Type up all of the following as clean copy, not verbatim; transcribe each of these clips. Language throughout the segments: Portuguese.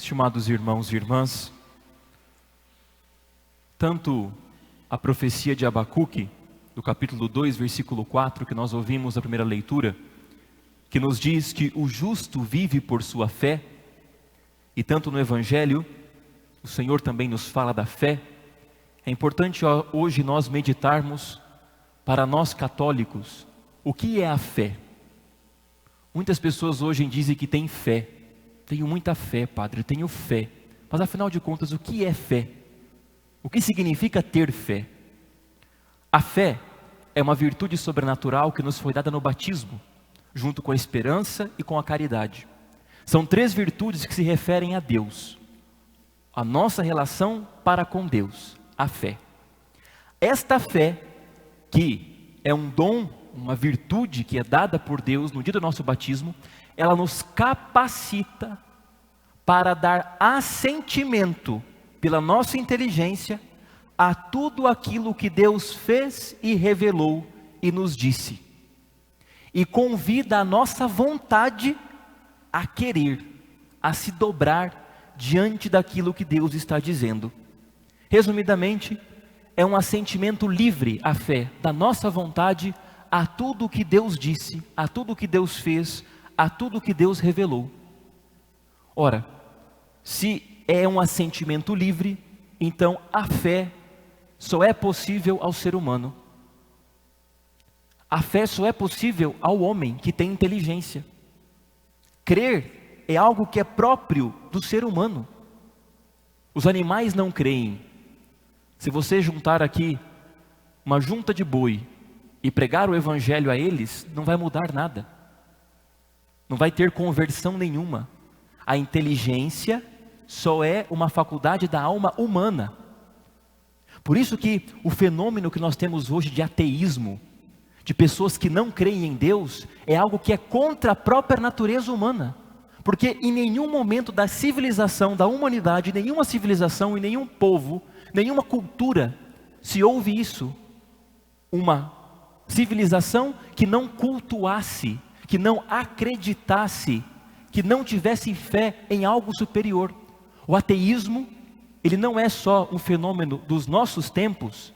Estimados irmãos e irmãs, tanto a profecia de Abacuque, do capítulo 2, versículo 4, que nós ouvimos na primeira leitura, que nos diz que o justo vive por sua fé, e tanto no Evangelho, o Senhor também nos fala da fé. É importante hoje nós meditarmos, para nós católicos, o que é a fé. Muitas pessoas hoje dizem que têm fé. Tenho muita fé, padre, tenho fé. Mas afinal de contas, o que é fé? O que significa ter fé? A fé é uma virtude sobrenatural que nos foi dada no batismo, junto com a esperança e com a caridade. São três virtudes que se referem a Deus. A nossa relação para com Deus, a fé. Esta fé, que é um dom, uma virtude que é dada por Deus no dia do nosso batismo, ela nos capacita para dar assentimento pela nossa inteligência a tudo aquilo que Deus fez e revelou e nos disse. E convida a nossa vontade a querer, a se dobrar diante daquilo que Deus está dizendo. Resumidamente, é um assentimento livre, a fé, da nossa vontade a tudo o que Deus disse, a tudo o que Deus fez, a tudo o que Deus revelou. Ora, se é um assentimento livre, então a fé só é possível ao ser humano. A fé só é possível ao homem que tem inteligência. Crer é algo que é próprio do ser humano. Os animais não creem. Se você juntar aqui uma junta de boi e pregar o evangelho a eles, não vai mudar nada. Não vai ter conversão nenhuma. A inteligência só é uma faculdade da alma humana. Por isso que o fenômeno que nós temos hoje de ateísmo, de pessoas que não creem em Deus, é algo que é contra a própria natureza humana. Porque em nenhum momento da civilização, da humanidade, nenhuma civilização e nenhum povo, nenhuma cultura, se ouve isso. Uma civilização que não cultuasse, que não acreditasse, que não tivesse fé em algo superior. O ateísmo, ele não é só um fenômeno dos nossos tempos,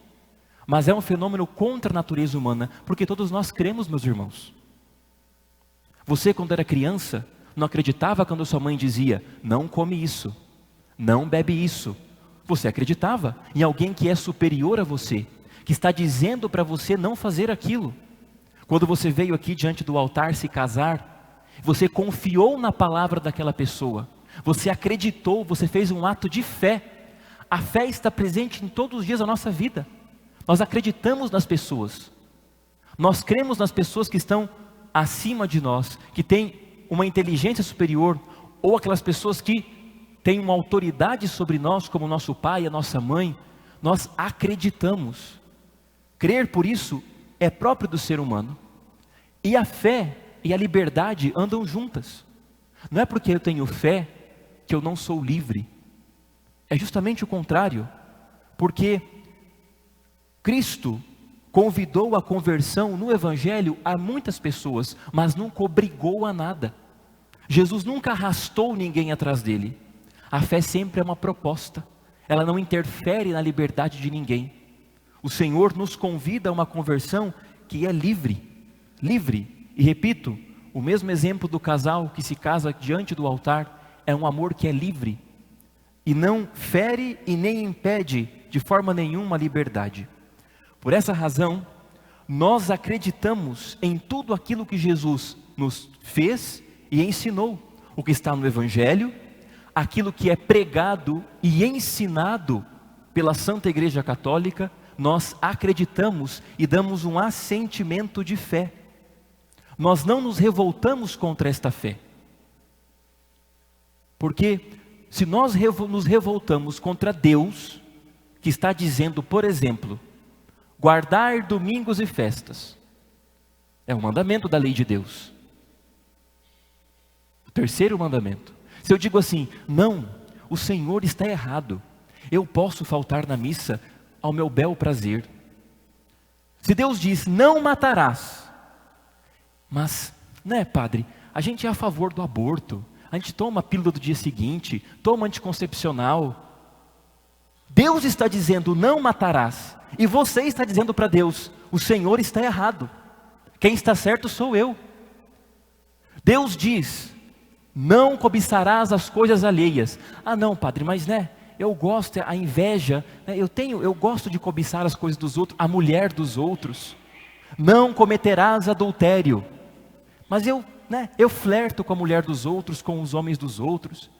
mas é um fenômeno contra a natureza humana, porque todos nós cremos, meus irmãos. Você, quando era criança, não acreditava quando sua mãe dizia, não come isso, não bebe isso. Você acreditava em alguém que é superior a você, que está dizendo para você não fazer aquilo. Quando você veio aqui diante do altar se casar, você confiou na palavra daquela pessoa, você acreditou, você fez um ato de fé. A fé está presente em todos os dias da nossa vida. Nós acreditamos nas pessoas, nós cremos nas pessoas que estão acima de nós, que têm uma inteligência superior, ou aquelas pessoas que têm uma autoridade sobre nós, como nosso pai, a nossa mãe. Nós acreditamos. Crer, por isso, é próprio do ser humano. E a fé e a liberdade andam juntas. Não é porque eu tenho fé que eu não sou livre. É justamente o contrário. Porque Cristo convidou a conversão no Evangelho a muitas pessoas, mas nunca obrigou a nada. Jesus nunca arrastou ninguém atrás dele. A fé sempre é uma proposta. Ela não interfere na liberdade de ninguém. O Senhor nos convida a uma conversão que é livre. Livre. E repito, o mesmo exemplo do casal que se casa diante do altar é um amor que é livre. E não fere e nem impede de forma nenhuma a liberdade. Por essa razão, nós acreditamos em tudo aquilo que Jesus nos fez e ensinou. O que está no Evangelho, aquilo que é pregado e ensinado pela Santa Igreja Católica, nós acreditamos e damos um assentimento de fé. Nós não nos revoltamos contra esta fé. Porque se nós nos revoltamos contra Deus, que está dizendo, por exemplo, guardar domingos e festas, é um mandamento da lei de Deus. O terceiro mandamento. Se eu digo assim, não, o Senhor está errado, eu posso faltar na missa ao meu bel prazer. Se Deus diz, não matarás, mas, né, padre, a gente é a favor do aborto, a gente toma a pílula do dia seguinte, toma anticoncepcional. Deus está dizendo, não matarás. E você está dizendo para Deus, o Senhor está errado. Quem está certo sou eu. Deus diz, não cobiçarás as coisas alheias. Ah não, padre, mas eu gosto, a inveja, eu gosto de cobiçar as coisas dos outros, a mulher dos outros. Não cometerás adultério. Mas eu flerto com a mulher dos outros, com os homens dos outros.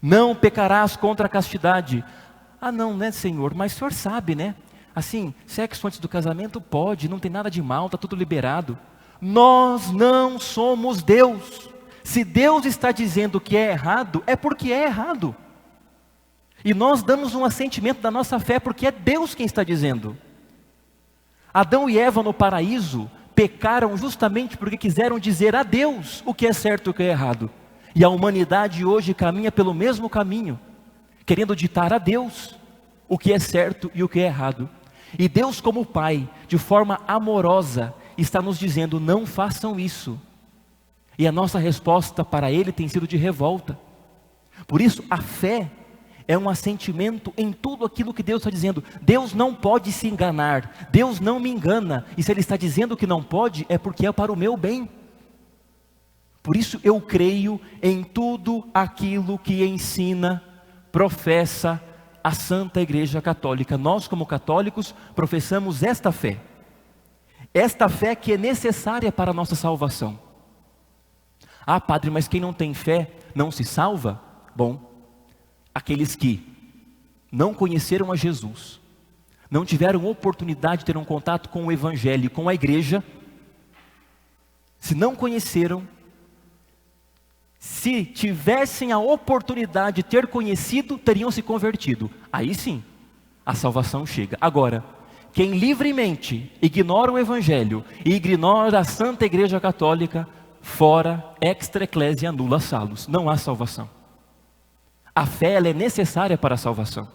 Não pecarás contra a castidade. Ah não, Senhor, mas o Senhor sabe, assim, sexo antes do casamento pode, não tem nada de mal, está tudo liberado. Nós não somos Deus. Se Deus está dizendo que é errado, é porque é errado. E nós damos um assentimento da nossa fé, porque é Deus quem está dizendo. Adão e Eva no paraíso pecaram justamente porque quiseram dizer a Deus o que é certo e o que é errado. E a humanidade hoje caminha pelo mesmo caminho, querendo ditar a Deus o que é certo e o que é errado. E Deus, como Pai, de forma amorosa, está nos dizendo, não façam isso. E a nossa resposta para Ele tem sido de revolta. Por isso, a fé é um assentimento em tudo aquilo que Deus está dizendo. Deus não pode se enganar, Deus não me engana. E se Ele está dizendo que não pode, é porque é para o meu bem. Por isso eu creio em tudo aquilo que ensina, professa a Santa Igreja Católica. Nós, como católicos, professamos esta fé que é necessária para a nossa salvação. Ah, padre, mas quem não tem fé não se salva? Bom, aqueles que não conheceram a Jesus, não tiveram oportunidade de ter um contato com o Evangelho, com a igreja, se não conheceram, se tivessem a oportunidade de ter conhecido, teriam se convertido. Aí sim, a salvação chega. Agora, quem livremente ignora o Evangelho e ignora a Santa Igreja Católica, fora, extra ecclesia nulla salus, não há salvação. A fé, ela é necessária para a salvação.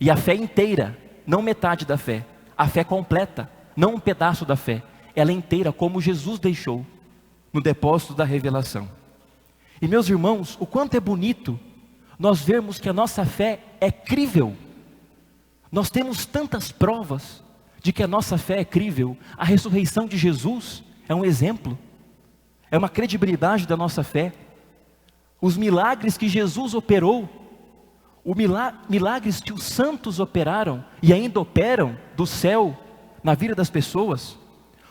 E a fé inteira, não metade da fé. A fé completa, não um pedaço da fé. Ela é inteira, como Jesus deixou no depósito da revelação. E meus irmãos, o quanto é bonito nós vermos que a nossa fé é crível. Nós temos tantas provas de que a nossa fé é crível. A ressurreição de Jesus é um exemplo. É uma credibilidade da nossa fé. Os milagres que Jesus operou, milagres que os santos operaram e ainda operam do céu na vida das pessoas,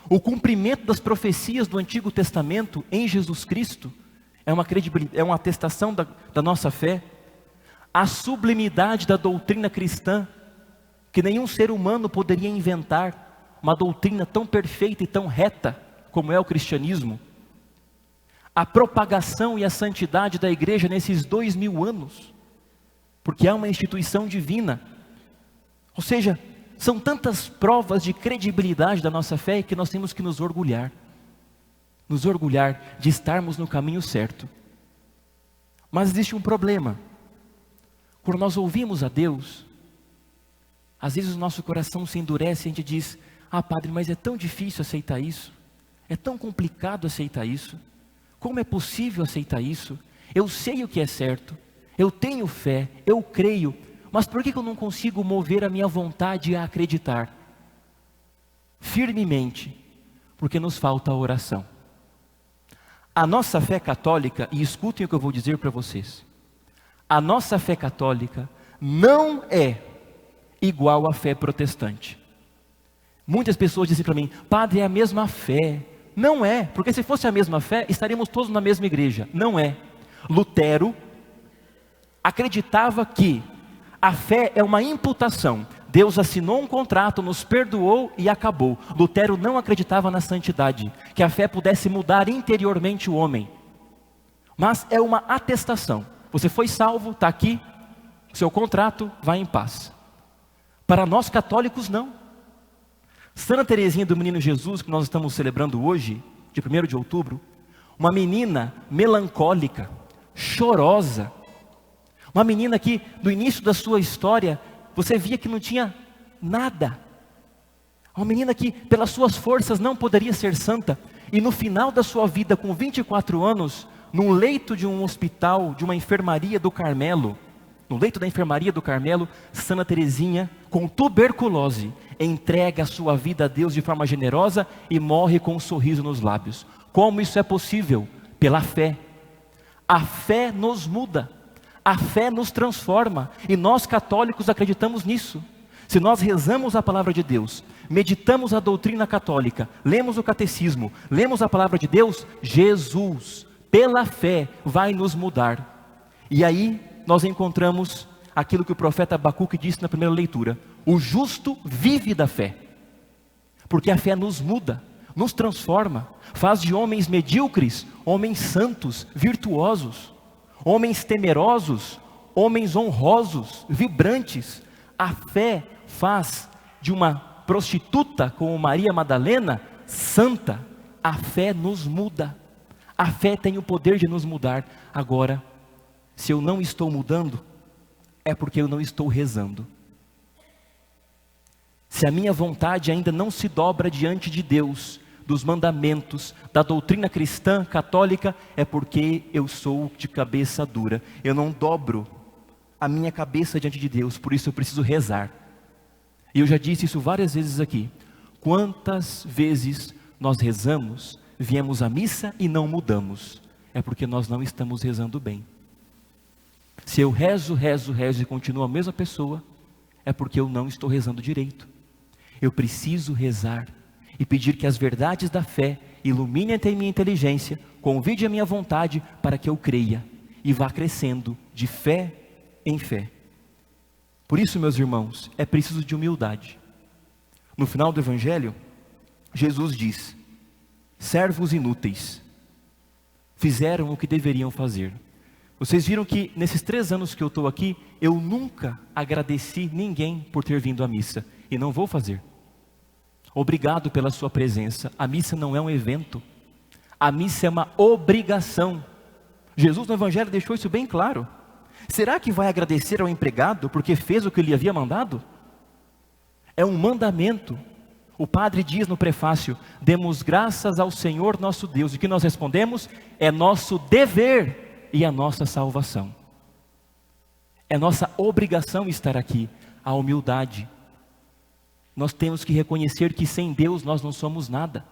o cumprimento das profecias do Antigo Testamento em Jesus Cristo, é uma atestação da nossa fé. A sublimidade da doutrina cristã, que nenhum ser humano poderia inventar, uma doutrina tão perfeita e tão reta como é o cristianismo. A propagação e a santidade da igreja nesses 2000 anos, porque é uma instituição divina. Ou seja, são tantas provas de credibilidade da nossa fé que nós temos que nos orgulhar de estarmos no caminho certo. Mas existe um problema. Quando nós ouvimos a Deus, às vezes o nosso coração se endurece e a gente diz, ah padre, mas é tão difícil aceitar isso, é tão complicado aceitar isso, como é possível aceitar isso? Eu sei o que é certo, eu tenho fé, eu creio, mas por que eu não consigo mover a minha vontade a acreditar? Firmemente, porque nos falta a oração. A nossa fé católica, e escutem o que eu vou dizer para vocês, a nossa fé católica não é igual à fé protestante. Muitas pessoas dizem para mim, padre, é a mesma fé. Não é, porque se fosse a mesma fé, estaríamos todos na mesma igreja. Não é. Lutero acreditava que a fé é uma imputação. Deus assinou um contrato, nos perdoou e acabou. Lutero não acreditava na santidade, que a fé pudesse mudar interiormente o homem. Mas é uma atestação. Você foi salvo, está aqui, seu contrato, vai em paz. Para nós católicos não. Santa Teresinha do Menino Jesus, que nós estamos celebrando hoje, de 1º de outubro, uma menina melancólica, chorosa, uma menina que no início da sua história, você via que não tinha nada, uma menina que pelas suas forças não poderia ser santa, e no final da sua vida, com 24 anos, num leito de um hospital, de uma enfermaria do Carmelo, no leito da enfermaria do Carmelo, Santa Teresinha, com tuberculose, entrega a sua vida a Deus de forma generosa e morre com um sorriso nos lábios. Como isso é possível? Pela fé. A fé nos muda, a fé nos transforma, e nós católicos acreditamos nisso. Se nós rezamos a palavra de Deus, meditamos a doutrina católica, lemos o catecismo, lemos a palavra de Deus, Jesus, pela fé, vai nos mudar. E aí nós encontramos aquilo que o profeta Abacuque disse na primeira leitura: o justo vive da fé, porque a fé nos muda, nos transforma, faz de homens medíocres, homens santos, virtuosos, homens temerosos, homens honrosos, vibrantes. A fé faz de uma prostituta como Maria Madalena santa. A fé nos muda, a fé tem o poder de nos mudar. Agora, se eu não estou mudando, é porque eu não estou rezando. Se a minha vontade ainda não se dobra diante de Deus, dos mandamentos, da doutrina cristã, católica, é porque eu sou de cabeça dura. Eu não dobro a minha cabeça diante de Deus, por isso eu preciso rezar. E eu já disse isso várias vezes aqui. Quantas vezes nós rezamos, viemos à missa e não mudamos? É porque nós não estamos rezando bem. Se eu rezo e continuo a mesma pessoa, é porque eu não estou rezando direito. Eu preciso rezar e pedir que as verdades da fé iluminem até minha inteligência, convide a minha vontade para que eu creia e vá crescendo de fé em fé. Por isso, meus irmãos, é preciso de humildade. No final do Evangelho, Jesus diz: servos inúteis, fizeram o que deveriam fazer. Vocês viram que nesses 3 anos que eu estou aqui, eu nunca agradeci ninguém por ter vindo à missa, e não vou fazer. Obrigado pela sua presença. A missa não é um evento, a missa é uma obrigação. Jesus no Evangelho deixou isso bem claro. Será que vai agradecer ao empregado porque fez o que ele havia mandado? É um mandamento. O padre diz no prefácio: demos graças ao Senhor nosso Deus. E o que nós respondemos? É nosso dever e a nossa salvação. É nossa obrigação estar aqui. A humildade. Nós temos que reconhecer que sem Deus nós não somos nada.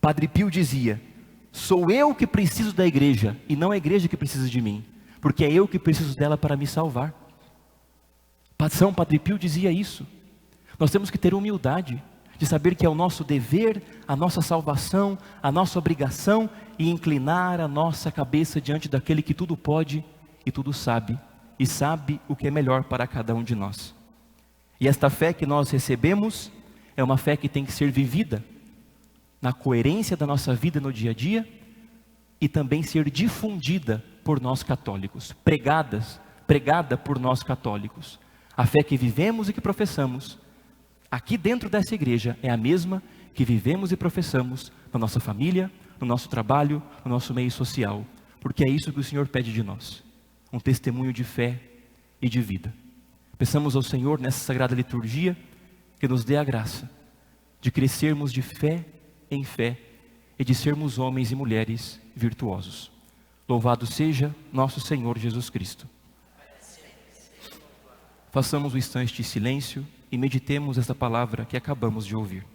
Padre Pio dizia: sou eu que preciso da igreja e não a igreja que precisa de mim, porque é eu que preciso dela para me salvar. São Padre Pio dizia isso. Nós temos que ter humildade de saber que é o nosso dever, a nossa salvação, a nossa obrigação, e inclinar a nossa cabeça diante daquele que tudo pode e tudo sabe, e sabe o que é melhor para cada um de nós. E esta fé que nós recebemos é uma fé que tem que ser vivida na coerência da nossa vida no dia a dia, e também ser difundida por nós católicos, pregada por nós católicos. A fé que vivemos e que professamos aqui dentro dessa igreja é a mesma que vivemos e professamos na nossa família, no nosso trabalho, no nosso meio social, porque é isso que o Senhor pede de nós, um testemunho de fé e de vida. Peçamos ao Senhor nessa sagrada liturgia que nos dê a graça de crescermos de fé em fé e de sermos homens e mulheres virtuosos. Louvado seja nosso Senhor Jesus Cristo. Façamos um instante de silêncio e meditemos esta palavra que acabamos de ouvir.